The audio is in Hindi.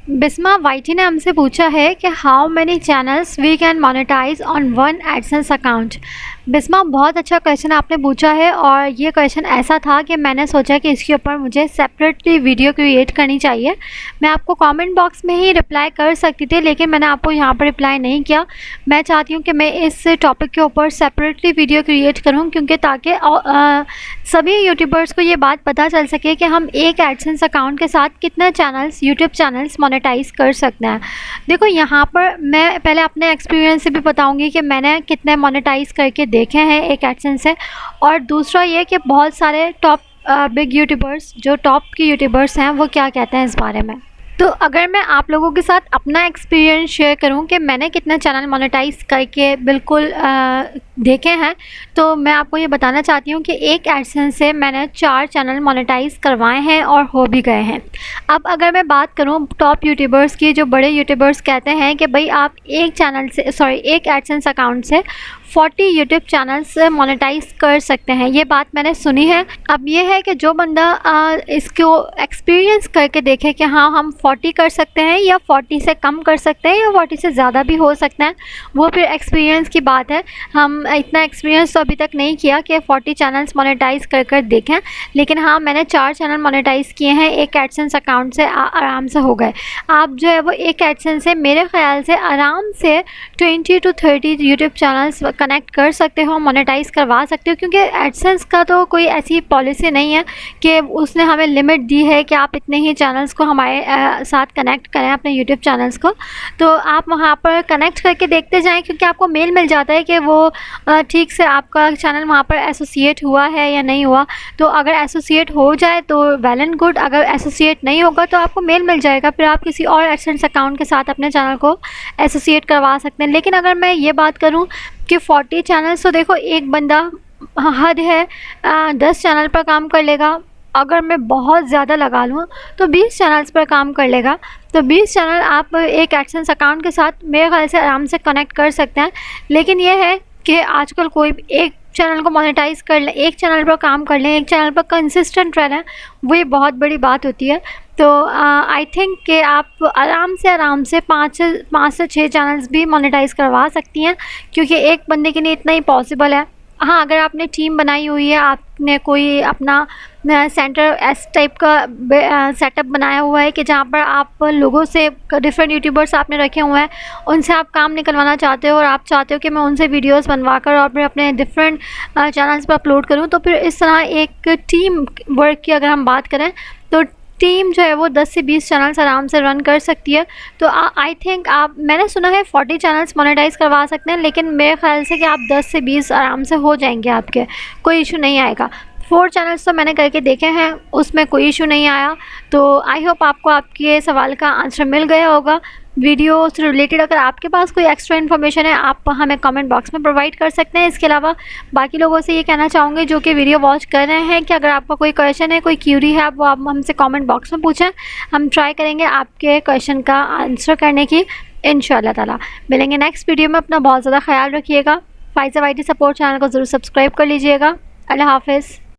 बिस्मा वाइटी ने हमसे पूछा है कि how many channels we can monetize on one AdSense account. Bisma, बहुत अच्छा क्वेश्चन आपने पूछा है और ये क्वेश्चन ऐसा था कि मैंने सोचा कि इसके ऊपर मुझे सेपरेटली वीडियो क्रिएट करनी चाहिए। मैं आपको कमेंट बॉक्स में ही रिप्लाई कर सकती थी, लेकिन मैंने आपको यहाँ पर रिप्लाई नहीं किया। मैं चाहती हूँ कि मैं इस टॉपिक के ऊपर सेपरेटली वीडियो क्रिएट करूँ, क्योंकि ताकि सभी यूट्यूबर्स को ये बात पता चल सके कि हम एक एडसेंस अकाउंट के साथ कितने चैनल्स, यूट्यूब चैनल्स मोनेटाइज कर सकते हैं। देखो, यहाँ पर मैं पहले अपने एक्सपीरियंस से भी बताऊंगी कि मैंने कितने मोनेटाइज करके देखे हैं एक एडसेंस से, और दूसरा ये कि बहुत सारे टॉप बिग यूट्यूबर्स, जो टॉप के यूट्यूबर्स हैं, वो क्या कहते हैं इस बारे में। तो अगर मैं आप लोगों के साथ अपना एक्सपीरियंस शेयर करूं कि मैंने कितना चैनल मोनेटाइज करके बिल्कुल देखे हैं, तो मैं आपको ये बताना चाहती हूँ कि एक एडसेंस से मैंने 4 चैनल मोनेटाइज करवाए हैं और हो भी गए हैं। अब अगर मैं बात करूँ टॉप यूट्यूबर्स की, जो बड़े यूट्यूबर्स कहते हैं कि भाई आप एक एडसेंस अकाउंट से 40 यूट्यूब चैनल्स मोनेटाइज कर सकते हैं। ये बात मैंने सुनी है। अब ये है कि जो बंदा इसको एक्सपीरियंस करके देखे कि हाँ, हम 40 कर सकते हैं या 40 से कम कर सकते हैं या 40 से ज़्यादा भी हो सकता है, वो फिर एक्सपीरियंस की बात है। हम इतना एक्सपीरियंस तो अभी तक नहीं किया कि 40 चैनल्स मोनेटाइज कर देखें, लेकिन हाँ, मैंने 4 चैनल मोनेटाइज किए हैं एक एडसेंस अकाउंट से, आराम से हो गए। आप जो है वो एक एडसेंस से मेरे ख्याल से आराम से 20 to 30 यूट्यूब चैनल्स कनेक्ट कर सकते हो, मोनेटाइज करवा सकते हो, क्योंकि एडसेंस का तो कोई ऐसी पॉलिसी नहीं है कि उसने हमें लिमिट दी है कि आप इतने ही चैनल्स को हमारे साथ कनेक्ट करें, अपने यूट्यूब चैनल्स को। तो आप वहाँ पर कनेक्ट करके देखते जाएं, क्योंकि आपको मेल मिल जाता है कि वो ठीक से आपका चैनल वहाँ पर एसोसिएट हुआ है या नहीं हुआ। तो अगर एसोसिएट हो जाए तो वेल एंड गुड, अगर एसोसिएट नहीं होगा तो आपको मेल मिल जाएगा, फिर आप किसी और एडसेंस अकाउंट के साथ अपने चैनल को एसोसिएट करवा सकते हैं। लेकिन अगर मैं ये बात करूँ कि 40 चैनल्स, तो देखो एक बंदा हद है 10 चैनल पर काम कर लेगा। अगर मैं बहुत ज़्यादा लगा लूँ तो 20 चैनल्स पर काम कर लेगा। तो 20 चैनल आप एक एडसेंस अकाउंट के साथ मेरे ख्याल से आराम से कनेक्ट कर सकते हैं। लेकिन ये है कि आजकल कोई एक चैनल को मोनेटाइज कर लें, एक चैनल पर काम कर लें, एक चैनल पर कंसिस्टेंट रहें, वो ये बहुत बड़ी बात होती है। तो आई थिंक कि आप आराम से 5 से 6 चैनल्स भी मोनेटाइज करवा सकती हैं, क्योंकि एक बंदे के लिए इतना ही पॉसिबल है। हाँ, अगर आपने टीम बनाई हुई है, आपने कोई अपना सेंटर एस टाइप का सेटअप बनाया हुआ है कि जहाँ पर आप लोगों से, डिफरेंट यूट्यूबर्स आपने रखे हुए हैं, उनसे आप काम निकलवाना चाहते हो और आप चाहते हो कि मैं उनसे वीडियोस बनवा कर और फिर अपने डिफरेंट चैनल्स पर अपलोड करूँ, तो फिर इस तरह एक टीम वर्क की अगर हम बात करें तो टीम जो है वो 10 से 20 चैनल्स आराम से रन कर सकती है। तो आई थिंक मैंने सुना है 40 चैनल्स मोनेटाइज करवा सकते हैं, लेकिन मेरे ख्याल से कि आप 10 से 20 आराम से हो जाएंगे, आपके कोई इशू नहीं आएगा। 4 चैनल्स तो मैंने करके देखे हैं, उसमें कोई इशू नहीं आया। तो आई होप आपको आपके सवाल का आंसर मिल गया होगा। वीडियो से रिलेटेड अगर आपके पास कोई एक्स्ट्रा इन्फॉर्मेशन है, आप हमें कमेंट बॉक्स में प्रोवाइड कर सकते हैं। इसके अलावा बाकी लोगों से ये कहना चाहूँगी जो कि वीडियो वॉच कर रहे हैं, कि अगर आपका कोई क्वेश्चन है, कोई क्यूरी है, वो आप हमसे कमेंट बॉक्स में पूछें। हम ट्राई करेंगे आपके क्वेश्चन का आंसर करने की, इंशाअल्लाह ताला। मिलेंगे नेक्स्ट वीडियो में। अपना बहुत ज़्यादा ख्याल रखिएगा। फाइज़ा वाइटी सपोर्ट चैनल को ज़रूर सब्सक्राइब कर लीजिएगा। अल्लाह हाफ़िज़।